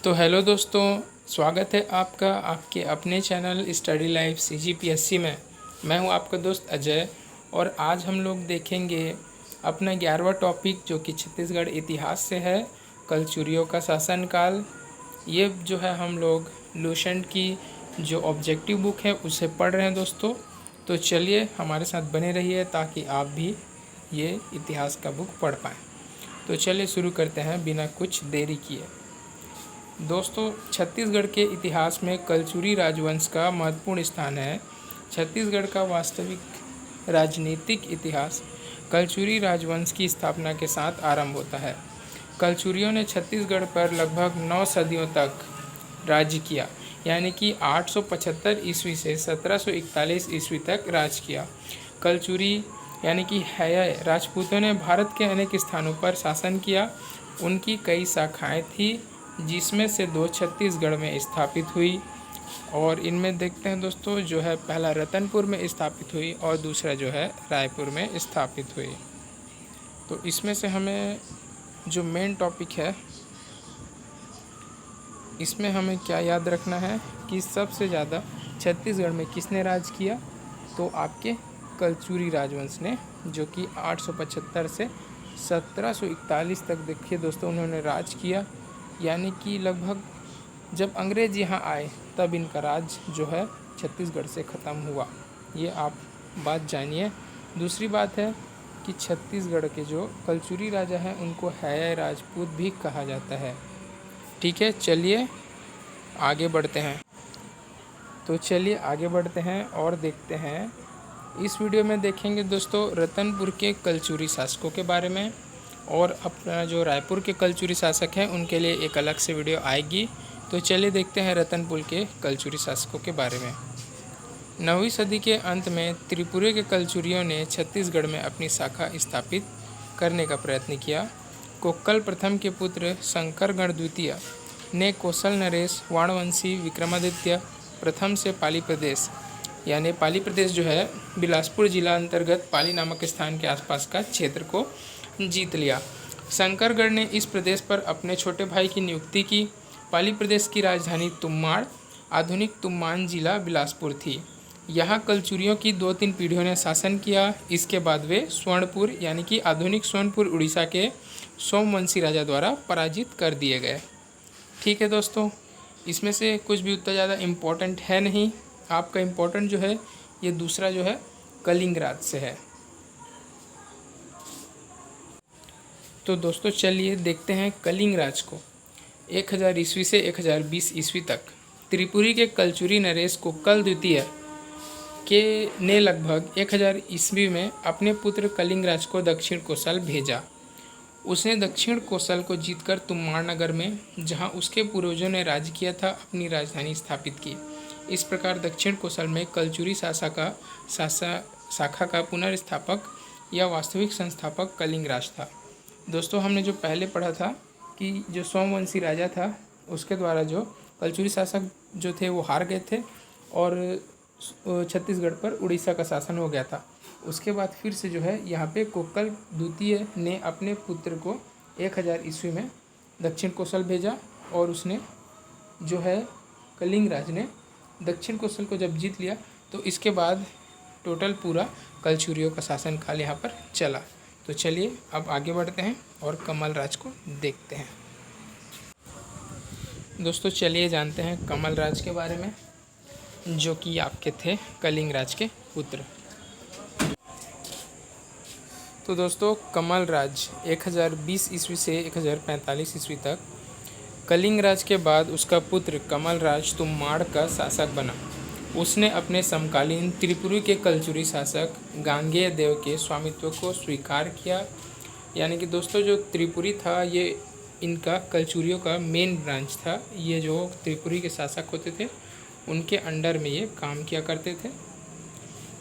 तो हेलो दोस्तों, स्वागत है आपका आपके अपने चैनल स्टडी लाइफ CGPSC में। मैं हूं आपका दोस्त अजय और आज हम लोग देखेंगे अपना 11वां टॉपिक जो कि छत्तीसगढ़ इतिहास से है, कलचुरियों का शासनकाल। ये जो है हम लोग लूसेंट की जो ऑब्जेक्टिव बुक है उसे पढ़ रहे हैं दोस्तों। तो चलिए हमारे साथ बने रहिए ताकि आप भी ये इतिहास का बुक पढ़ पाएँ। तो चलिए शुरू करते हैं बिना कुछ देरी किए। दोस्तों, छत्तीसगढ़ के इतिहास में कलचुरी राजवंश का महत्वपूर्ण स्थान है। छत्तीसगढ़ का वास्तविक राजनीतिक इतिहास कलचुरी राजवंश की स्थापना के साथ आरंभ होता है। कलचुरियों ने छत्तीसगढ़ पर लगभग 9 सदियों तक राज्य किया, यानी कि 875 ईस्वी से 1741 ईस्वी तक राज किया। कलचुरी यानी कि हैय राजपूतों ने भारत के अनेक स्थानों पर शासन किया। उनकी कई शाखाएं थी जिसमें से 2 छत्तीसगढ़ में स्थापित हुई और इनमें देखते हैं दोस्तों, जो है पहला रतनपुर में स्थापित हुई और दूसरा जो है रायपुर में स्थापित हुई। तो इसमें से हमें जो मेन टॉपिक है इसमें हमें क्या याद रखना है कि सबसे ज़्यादा छत्तीसगढ़ में किसने राज किया, तो आपके कलचुरी राजवंश ने, जो कि 875 से 1741 तक देखिए दोस्तों उन्होंने राज किया। यानी कि लगभग जब अंग्रेज़ यहाँ आए तब इनका राज जो है छत्तीसगढ़ से ख़त्म हुआ। ये आप बात जानिए। दूसरी बात है कि छत्तीसगढ़ के जो कलचुरी राजा हैं उनको हैय राजपूत भी कहा जाता है। ठीक है, चलिए आगे बढ़ते हैं। तो चलिए आगे बढ़ते हैं और देखते हैं। इस वीडियो में देखेंगे दोस्तों रतनपुर के कलचुरी शासकों के बारे में, और अपना जो रायपुर के कलचुरी शासक हैं उनके लिए एक अलग से वीडियो आएगी। तो चलिए देखते हैं रतनपुर के कलचुरी शासकों के बारे में। 9वीं सदी के अंत में त्रिपुरा के कलचुरियों ने छत्तीसगढ़ में अपनी शाखा स्थापित करने का प्रयत्न किया। कोक्कल प्रथम के पुत्र शंकरगढ़ द्वितीय ने कौशल नरेश वाणवंशी विक्रमादित्य प्रथम से पाली प्रदेश, यानी पाली प्रदेश जो है बिलासपुर जिला अंतर्गत पाली नामक स्थान के आसपास का क्षेत्र को जीत लिया। शंकरगढ़ ने इस प्रदेश पर अपने छोटे भाई की नियुक्ति की। पाली प्रदेश की राजधानी तुम्माड़, आधुनिक तुम्मान जिला बिलासपुर थी। यहाँ कलचुरियों की 2-3 पीढ़ियों ने शासन किया। इसके बाद वे स्वर्णपुर यानी कि आधुनिक सोनपुर उड़ीसा के सोमवंशी राजा द्वारा पराजित कर दिए गए। ठीक है दोस्तों, इसमें से कुछ भी उतना ज़्यादा इम्पोर्टेंट है नहीं। आपका इम्पोर्टेंट जो है ये दूसरा जो है कलिंग राज से है। तो दोस्तों चलिए देखते हैं कलिंग राज को। 1000 ईस्वी से 1020 ईस्वी तक त्रिपुरी के कलचुरी नरेश कोक्कल द्वितीय के ने लगभग 1000 ईस्वी में अपने पुत्र कलिंग राज को दक्षिण कोसल भेजा। उसने दक्षिण कोसल को जीतकर तुम्माड़ नगर में, जहां उसके पूर्वजों ने राज किया था, अपनी राजधानी स्थापित की। इस प्रकार दक्षिण कोसल में कलचुरी शाखा का पुनर्स्थापक या वास्तविक संस्थापक कलिंग राज था। दोस्तों, हमने जो पहले पढ़ा था कि जो सोमवंशी राजा था उसके द्वारा जो कलचुरी शासक जो थे वो हार गए थे और छत्तीसगढ़ पर उड़ीसा का शासन हो गया था। उसके बाद फिर से जो है यहाँ पे कोक्कल द्वितीय ने अपने पुत्र को 1000 ईस्वी में दक्षिण कोसल भेजा और उसने जो है कलिंग राज ने दक्षिण कोसल को जब जीत लिया तो इसके बाद टोटल पूरा कलचुरियों का शासन काल यहाँ पर चला। तो चलिए अब आगे बढ़ते हैं और कमल राज को देखते हैं। दोस्तों चलिए जानते हैं कमल राज के बारे में, जो कि आपके थे कलिंग राज के पुत्र। तो दोस्तों कमल राज 1020 ईस्वी से 1045 ईस्वी तक, कलिंग राज के बाद उसका पुत्र कमल राज तुम्माड़ का शासक बना। उसने अपने समकालीन त्रिपुरी के कलचुरी शासक गांगेय देव के स्वामित्व को स्वीकार किया। यानी कि दोस्तों जो त्रिपुरी था ये इनका कलचुरियों का मेन ब्रांच था। ये जो त्रिपुरी के शासक होते थे उनके अंडर में ये काम किया करते थे।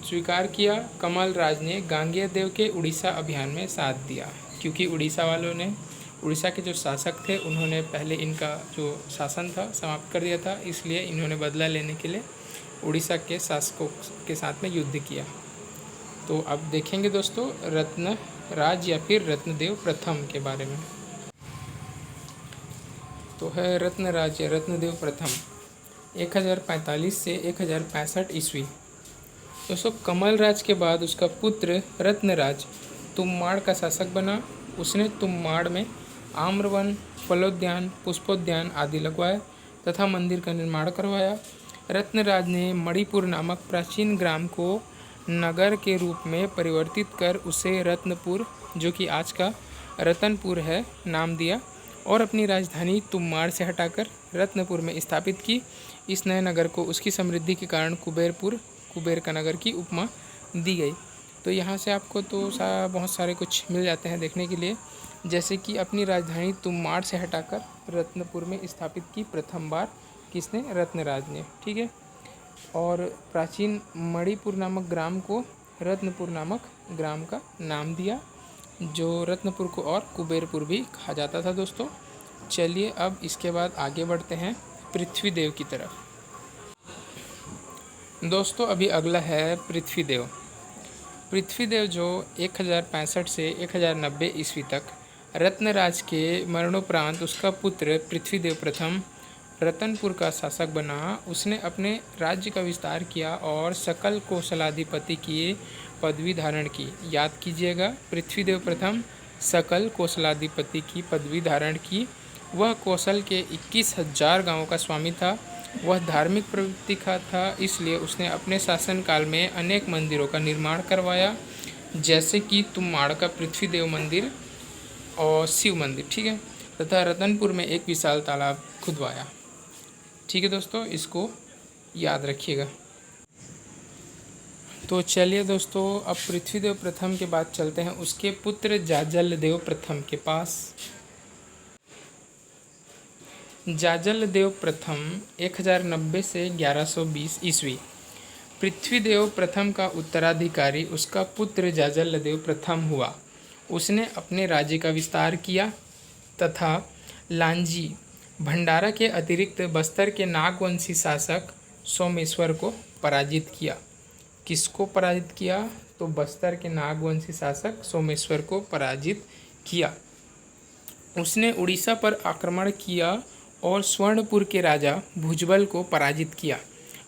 स्वीकार किया। कमल राज ने गांगेय देव के उड़ीसा अभियान में साथ दिया, क्योंकि उड़ीसा के जो शासक थे उन्होंने पहले इनका जो शासन था समाप्त कर दिया था, इसलिए इन्होंने बदला लेने के लिए उड़ीसा के शासकों के साथ में युद्ध किया। तो अब देखेंगे दोस्तों रत्न राज या फिर रत्नदेव प्रथम के बारे में। तो है रत्न राज्य रत्नदेव प्रथम 1045 से 1065 ईस्वी। दोस्तों कमल राज के बाद उसका पुत्र रत्नराज तुम्माड़ का शासक बना। उसने तुम्माड़ में आम्रवन, फलोद्यान, पुष्पोद्यान आदि लगवाए तथा मंदिर का निर्माण करवाया। रत्नराज ने मणिपुर नामक प्राचीन ग्राम को नगर के रूप में परिवर्तित कर उसे रत्नपुर, जो कि आज का रतनपुर है, नाम दिया और अपनी राजधानी तुम्माड़ से हटाकर रत्नपुर में स्थापित की। इस नए नगर को उसकी समृद्धि के कारण कुबेर का नगर की उपमा दी गई। तो यहाँ से आपको तो बहुत सारे कुछ मिल जाते हैं देखने के लिए, जैसे कि अपनी राजधानी तुम्माड़ से हटाकर रत्नपुर में स्थापित की प्रथम बार किसने? रत्नराज ने। ठीक है। और प्राचीन मणिपुर नामक ग्राम को रत्नपुर नामक ग्राम का नाम दिया, जो रत्नपुर को और कुबेरपुर भी कहा जाता था। दोस्तों चलिए अब इसके बाद आगे बढ़ते हैं पृथ्वीदेव की तरफ। दोस्तों अभी अगला है पृथ्वीदेव। पृथ्वीदेव जो 1065 से 1090 ईस्वी तक रत्नराज के मरणोपरांत उसका पुत्र पृथ्वीदेव प्रथम रतनपुर का शासक बना। उसने अपने राज्य का विस्तार किया और सकल कौशलाधिपति की पदवी धारण की। याद कीजिएगा, पृथ्वीदेव प्रथम सकल कौशलाधिपति की पदवी धारण की। वह कौशल के 21,000 गाँवों का स्वामी था। वह धार्मिक प्रवृत्ति का था, इसलिए उसने अपने शासनकाल में अनेक मंदिरों का निर्माण करवाया, जैसे कि तुम्माड़ का पृथ्वीदेव मंदिर और शिव मंदिर। ठीक है। तथा रतनपुर में एक विशाल तालाब खुदवाया। ठीक है दोस्तों, इसको याद रखिएगा। तो चलिए दोस्तों अब पृथ्वीदेव प्रथम के बाद चलते हैं उसके पुत्र जाजलदेव प्रथम के पास। जाजलदेव प्रथम 1090 से 1120 ईस्वी। पृथ्वीदेव प्रथम का उत्तराधिकारी उसका पुत्र जाजलदेव प्रथम हुआ। उसने अपने राज्य का विस्तार किया तथा लांजी, भंडारा के अतिरिक्त बस्तर के नागवंशी शासक सोमेश्वर को पराजित किया। किसको पराजित किया? तो बस्तर के नागवंशी शासक सोमेश्वर को पराजित किया। उसने उड़ीसा पर आक्रमण किया और स्वर्णपुर के राजा भुजबल को पराजित किया।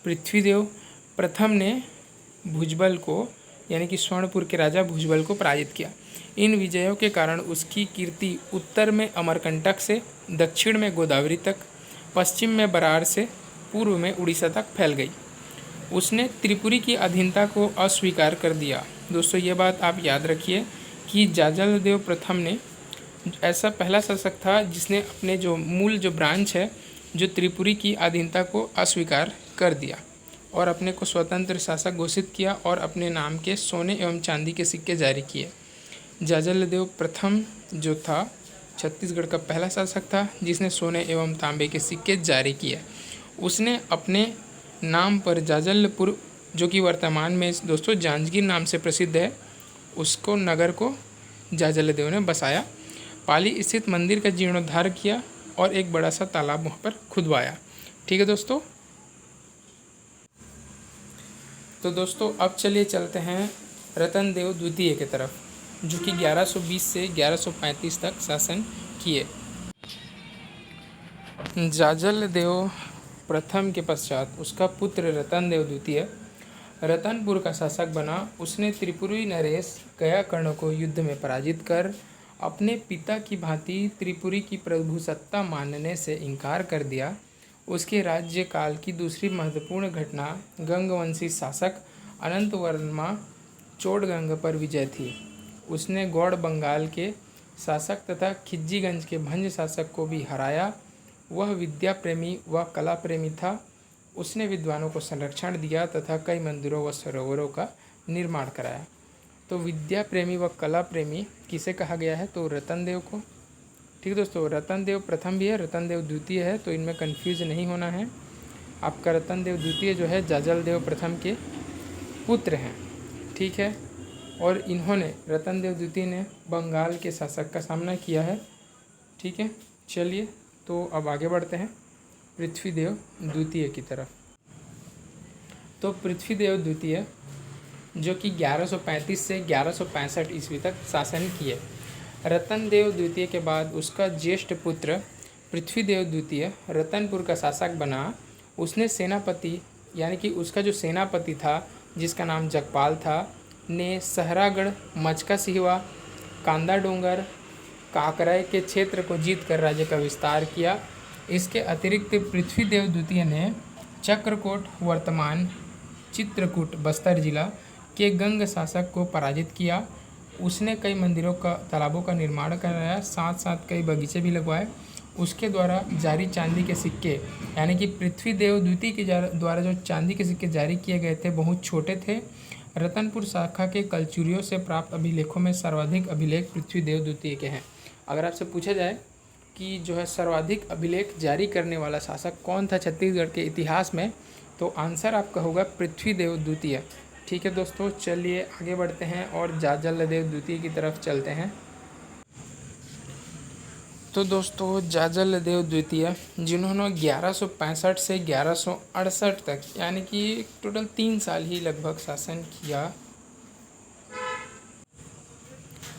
पृथ्वीदेव प्रथम ने भुजबल को यानी कि स्वर्णपुर के राजा भुजबल को पराजित किया। इन विजयों के कारण उसकी कीर्ति उत्तर में अमरकंटक से दक्षिण में गोदावरी तक, पश्चिम में बरार से पूर्व में उड़ीसा तक फैल गई। उसने त्रिपुरी की अधीनता को अस्वीकार कर दिया। दोस्तों ये बात आप याद रखिए कि जाजलदेव प्रथम ने ऐसा पहला शासक था जिसने अपने जो मूल जो ब्रांच है, जो त्रिपुरी की अधीनता को अस्वीकार कर दिया और अपने को स्वतंत्र शासक घोषित किया और अपने नाम के सोने एवं चांदी के सिक्के जारी किए। जाजलदेव प्रथम जो था छत्तीसगढ़ का पहला शासक था जिसने सोने एवं तांबे के सिक्के जारी किए। उसने अपने नाम पर जाजलपुर, जो कि वर्तमान में दोस्तों जांजगीर नाम से प्रसिद्ध है, उसको नगर को जाजलदेव ने बसाया। पाली स्थित मंदिर का जीर्णोद्धार किया और एक बड़ा सा तालाब वहाँ पर खुदवाया। ठीक है दोस्तों। तो दोस्तों अब चलिए चलते हैं रतनदेव द्वितीय की तरफ, जो कि 1120 से 1135 तक शासन किए। जाजलदेव प्रथम के पश्चात उसका पुत्र रतनदेव द्वितीय रतनपुर का शासक बना। उसने त्रिपुरी नरेश गयाकर्ण को युद्ध में पराजित कर अपने पिता की भांति त्रिपुरी की प्रभुसत्ता मानने से इनकार कर दिया। उसके राज्यकाल की दूसरी महत्वपूर्ण घटना गंगवंशी शासक अनंतवर्मा चोड़गंग पर विजय थी। उसने गौड़ बंगाल के शासक तथा खिज्जीगंज के भंज शासक को भी हराया। वह विद्या प्रेमी व कला प्रेमी था। उसने विद्वानों को संरक्षण दिया तथा कई मंदिरों व सरोवरों का निर्माण कराया। तो विद्या प्रेमी व कला प्रेमी किसे कहा गया है? तो रतनदेव को। ठीक है दोस्तों, रतनदेव प्रथम भी है, रतनदेव द्वितीय है, तो इनमें कंफ्यूज नहीं होना है। आपका रतनदेव द्वितीय जो है जाजलदेव प्रथम के पुत्र हैं। ठीक है। और इन्होंने रतनदेव द्वितीय ने बंगाल के शासक का सामना किया है। ठीक है। चलिए तो अब आगे बढ़ते हैं पृथ्वीदेव द्वितीय की तरफ। तो पृथ्वीदेव द्वितीय जो कि 1135 से 1165 ईस्वी तक शासन किए। रतनदेव द्वितीय के बाद उसका ज्येष्ठ पुत्र पृथ्वीदेव द्वितीय रतनपुर का शासक बना, उसने सेनापति यानी कि उसका जो सेनापति था जिसका नाम जगपाल था ने सहरागढ़, मचका सिहवा, कांदा डोंगर, काकराय के क्षेत्र को जीतकर राज्य का विस्तार किया। इसके अतिरिक्त पृथ्वीदेव द्वितीय ने चक्रकोट वर्तमान चित्रकूट बस्तर जिला के गंग शासक को पराजित किया। उसने कई मंदिरों का तालाबों का निर्माण कराया, साथ साथ कई बगीचे भी लगवाए। उसके द्वारा जारी चांदी के सिक्के यानी कि पृथ्वीदेव द्वितीय के द्वारा जो चांदी के सिक्के जारी किए गए थे बहुत छोटे थे। रतनपुर शाखा के कलचुरियों से प्राप्त अभिलेखों में सर्वाधिक अभिलेख पृथ्वीदेव द्वितीय के हैं। अगर आपसे पूछा जाए कि जो है सर्वाधिक अभिलेख जारी करने वाला शासक कौन था छत्तीसगढ़ के इतिहास में, तो आंसर आपका होगा पृथ्वीदेव द्वितीय। ठीक है दोस्तों, चलिए आगे बढ़ते हैं और जाजलदेव द्वितीय की तरफ चलते हैं। तो दोस्तों जाजलदेव द्वितीय जिन्होंने 1165 से 1168 तक यानी कि टोटल 3 साल ही लगभग शासन किया।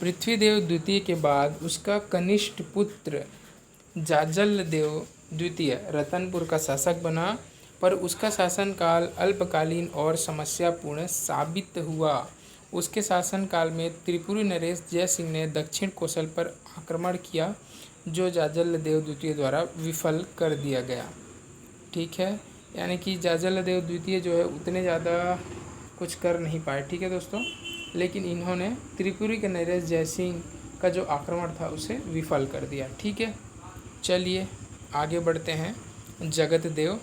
पृथ्वीदेव द्वितीय के बाद उसका कनिष्ठ पुत्र जाजलदेव द्वितीय रतनपुर का शासक बना, पर उसका शासनकाल अल्पकालीन और समस्यापूर्ण साबित हुआ। उसके शासनकाल में त्रिपुरी नरेश जय सिंह ने दक्षिण कौशल पर आक्रमण किया, जो जाजलदेव द्वितीय द्वारा विफल कर दिया गया। ठीक है, यानी कि जाजलदेव द्वितीय जो है उतने ज़्यादा कुछ कर नहीं पाए। ठीक है दोस्तों, लेकिन इन्होंने त्रिपुरी के नरेश जय सिंह का जो आक्रमण था उसे विफल कर दिया। ठीक है, चलिए आगे बढ़ते हैं जगतदेव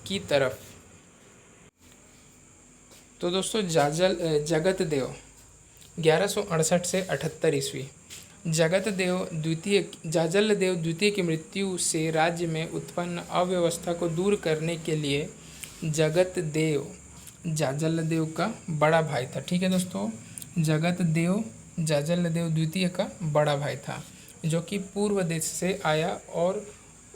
की तरफ। तो दोस्तों जगतदेव 1168 से 78 ईस्वी। जाजलदेव द्वितीय की मृत्यु से राज्य में उत्पन्न अव्यवस्था को दूर करने के लिए जगतदेव जाजलदेव का बड़ा भाई था। ठीक है दोस्तों, जगतदेव जाजलदेव द्वितीय का बड़ा भाई था, जो कि पूर्व देश से आया और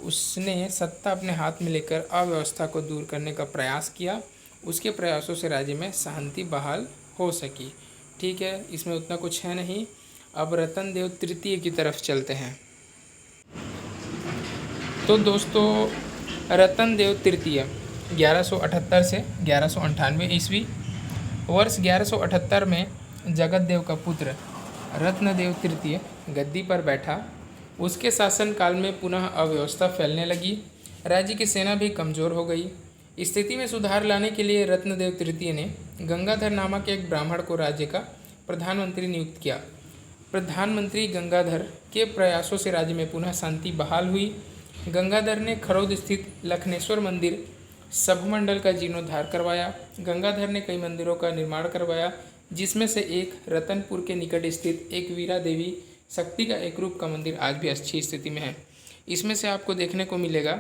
उसने सत्ता अपने हाथ में लेकर अव्यवस्था को दूर करने का प्रयास किया। उसके प्रयासों से राज्य में शांति बहाल हो सकी। ठीक है, इसमें उतना कुछ है नहीं। अब रतनदेव तृतीय की तरफ चलते हैं। तो दोस्तों रतनदेव तृतीय 1178 से 1198 ईस्वी। वर्ष 1178 में जगतदेव का पुत्र रत्नदेव तृतीय गद्दी पर बैठा। उसके शासनकाल में पुनः अव्यवस्था फैलने लगी, राज्य की सेना भी कमज़ोर हो गई। स्थिति में सुधार लाने के लिए रत्नदेव तृतीय ने गंगाधर नामक एक ब्राह्मण को राज्य का प्रधानमंत्री नियुक्त किया। प्रधानमंत्री गंगाधर के प्रयासों से राज्य में पुनः शांति बहाल हुई। गंगाधर ने खरौद स्थित लखनेश्वर मंदिर सभमंडल का जीर्णोद्धार करवाया। गंगाधर ने कई मंदिरों का निर्माण करवाया, जिसमें से एक रतनपुर के निकट स्थित एक वीरा देवी शक्ति का एक रूप का मंदिर आज भी अच्छी स्थिति में है। इसमें से आपको देखने को मिलेगा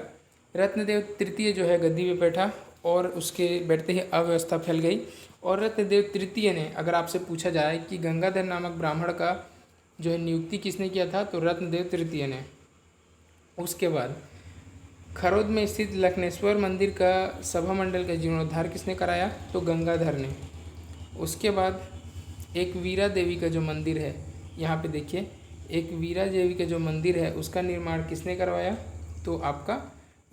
रत्नदेव तृतीय जो है गद्दी पे बैठा और उसके बैठते ही अव्यवस्था फैल गई। और रत्नदेव तृतीय ने, अगर आपसे पूछा जाए कि गंगाधर नामक ब्राह्मण का जो है नियुक्ति किसने किया था, तो रत्नदेव तृतीय ने। उसके बाद खरौद में स्थित लखनेश्वर मंदिर का सभा मंडल का जीर्णोद्धार किसने कराया, तो गंगाधर ने। उसके बाद एक वीरा देवी का जो मंदिर है, यहाँ पे देखिए एक वीरा देवी का जो मंदिर है उसका निर्माण किसने करवाया, तो आपका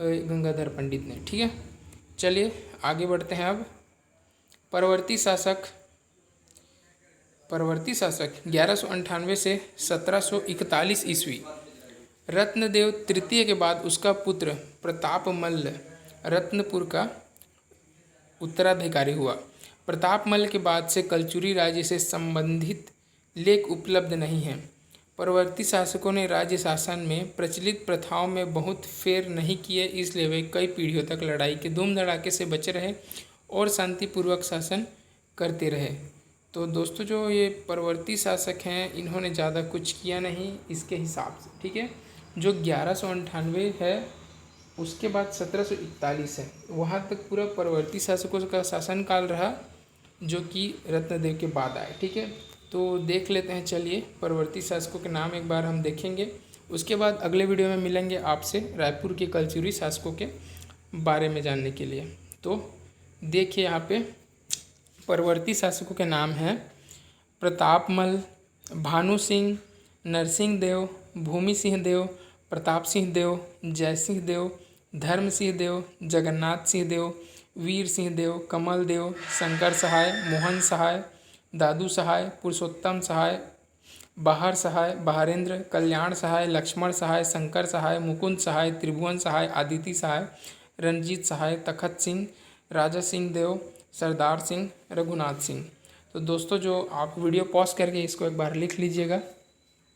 गंगाधर पंडित ने। ठीक है, चलिए आगे बढ़ते हैं। अब परवर्ती शासक 1198 से 1741 ईस्वी। रत्नदेव तृतीय के बाद उसका पुत्र प्रतापमल्ल रत्नपुर का उत्तराधिकारी हुआ। प्रतापमल्ल के बाद से कलचुरी राज्य से संबंधित लेख उपलब्ध नहीं हैं। परवर्ती शासकों ने राज्य शासन में प्रचलित प्रथाओं में बहुत फेर नहीं किए, इसलिए वे कई पीढ़ियों तक लड़ाई के धूम धड़ाके से बचे रहे और शांतिपूर्वक शासन करते रहे। तो दोस्तों जो ये परवर्ती शासक हैं इन्होंने ज़्यादा कुछ किया नहीं इसके हिसाब से। ठीक है, जो 1198 है उसके बाद 1741 है, वहाँ तक पूरा परवर्ती शासकों का शासनकाल रहा, जो कि रत्नदेव के बाद आए। ठीक है, तो देख लेते हैं। चलिए परवर्ती शासकों के नाम एक बार हम देखेंगे, उसके बाद अगले वीडियो में मिलेंगे आपसे रायपुर के कलचुरी शासकों के बारे में जानने के लिए। तो देखिए यहाँ पे परवर्ती शासकों के नाम हैं प्रतापमल, भानु सिंह, नरसिंह देव, भूमि सिंह देव, प्रताप सिंह देव, जय सिंह देव, धर्म सिंह देव, जगन्नाथ सिंह देव, वीर सिंह देव, कमल देव, शंकर सहाय, मोहन सहाय, दादू सहाय, पुरुषोत्तम सहाय, बाहर सहाय, बहारेंद्र, कल्याण सहाय, लक्ष्मण सहाय, शंकर सहाय, मुकुंद सहाय, त्रिभुवन सहाय, आदिति सहाय, रंजीत सहाय, तखत सिंह, राजा सिंह देव, सरदार सिंह, रघुनाथ सिंह। तो दोस्तों जो आप वीडियो पॉज करके इसको एक बार लिख लीजिएगा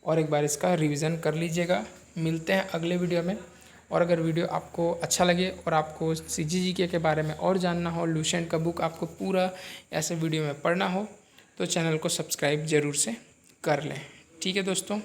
और एक बार इसका रिवीजन कर लीजिएगा। मिलते हैं अगले वीडियो में। और अगर वीडियो आपको अच्छा लगे और आपको CGGK के बारे में और जानना हो, लुसेंट का बुक आपको पूरा ऐसे वीडियो में पढ़ना हो, तो चैनल को सब्सक्राइब ज़रूर से कर लें। ठीक है दोस्तों।